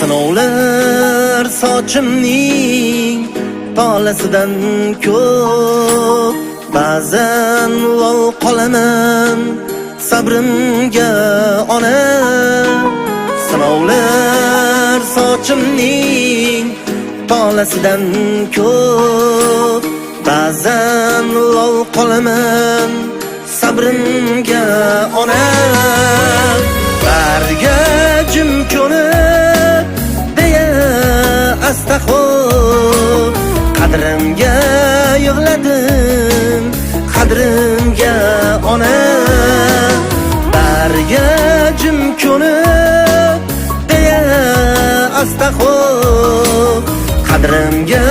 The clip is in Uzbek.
Sinovlar sochimning tolasidan ko'p, ba'zan lol qolaman sabrimga ona. Sinovlar sochimning tolasidan ko'p, ba'zan lol qolaman sabrimga ona. Barga jim ko'nib deya asta xo'p, qadrimga yig'ladim, qadrimga ona. Barga jim ko'nib deya asta xo'p, qadrimga